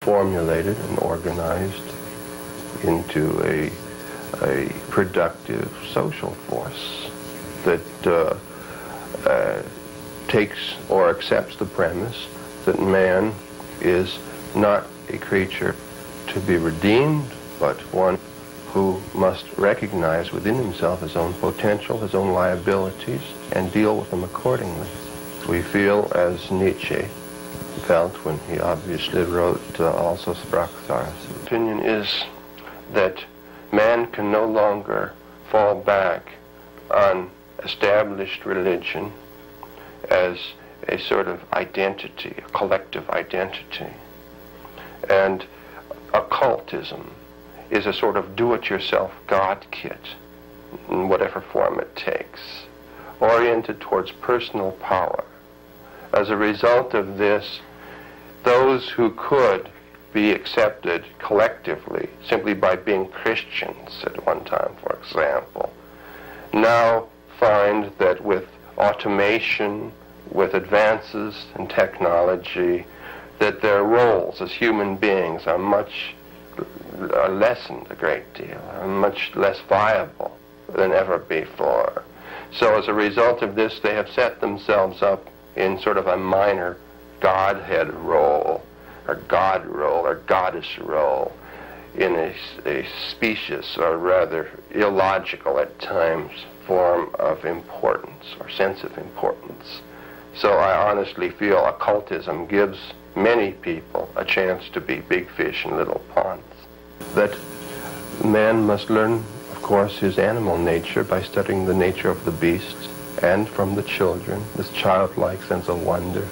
formulated and organized into a productive social force that takes or accepts the premise that man is not a creature to be redeemed, but one who must recognize within himself his own potential, his own liabilities, and deal with them accordingly. We feel, as Nietzsche felt when he obviously wrote Also sprach Zarathustra. The opinion is that man can no longer fall back on established religion as a sort of identity, a collective identity. And occultism is a sort of do-it-yourself God kit, in whatever form it takes, oriented towards personal power. As a result of this, those who could be accepted collectively simply by being Christians at one time, for example, now find that with automation, with advances in technology, that their roles as human beings are lessened a great deal, are much less viable than ever before. So as a result of this, they have set themselves up in sort of a minor godhead role, or god role, or goddess role, in a specious, or rather illogical at times, form of importance, or sense of importance. So I honestly feel occultism gives many people a chance to be big fish in little ponds. That man must learn, of course, his animal nature by studying the nature of the beasts, and from the children, this childlike sense of wonder,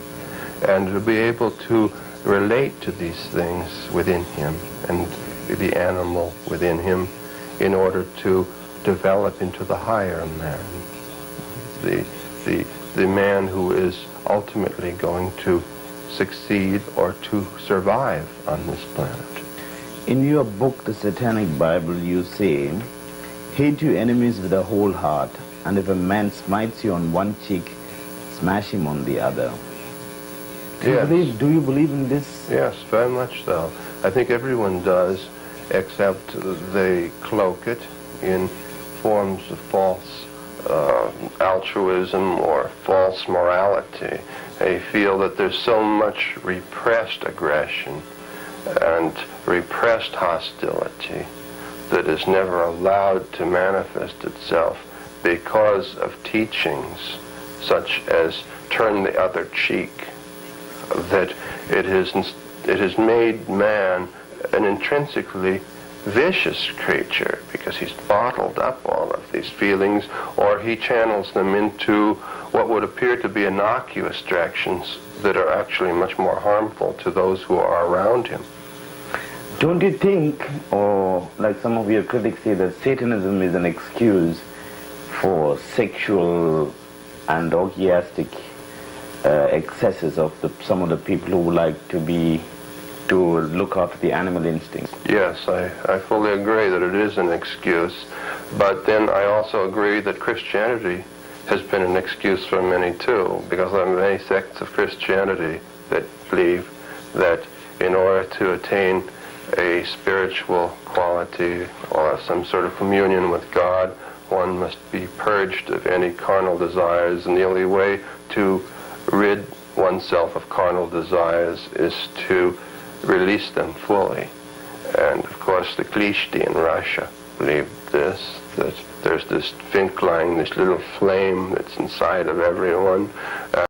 and to be able to relate to these things within him and the animal within him in order to develop into the higher man, the man who is ultimately going to succeed or to survive on this planet. In your book, The Satanic Bible, you say, hate your enemies with a whole heart, and if a man smites you on one cheek, smash him on the other. Do you believe in this? Yes, very much so. I think everyone does, except they cloak it in forms of false altruism or false morality. They feel that there's so much repressed aggression and repressed hostility that is never allowed to manifest itself because of teachings such as turn the other cheek, that it has made man an intrinsically vicious creature because he's bottled up all of these feelings, or he channels them into what would appear to be innocuous directions that are actually much more harmful to those who are around him. Don't you think, or like some of your critics say, that Satanism is an excuse for sexual and orgiastic excesses of some of the people who would like to look after the animal instinct? Yes, I fully agree that it is an excuse, but then I also agree that Christianity has been an excuse for many too, because there are many sects of Christianity that believe that in order to attain a spiritual quality or some sort of communion with God, one must be purged of any carnal desires, and the only way to rid oneself of carnal desires is to release them fully. And of course the Klishti in Russia believed this, that there's this Finklein, this little flame that's inside of everyone.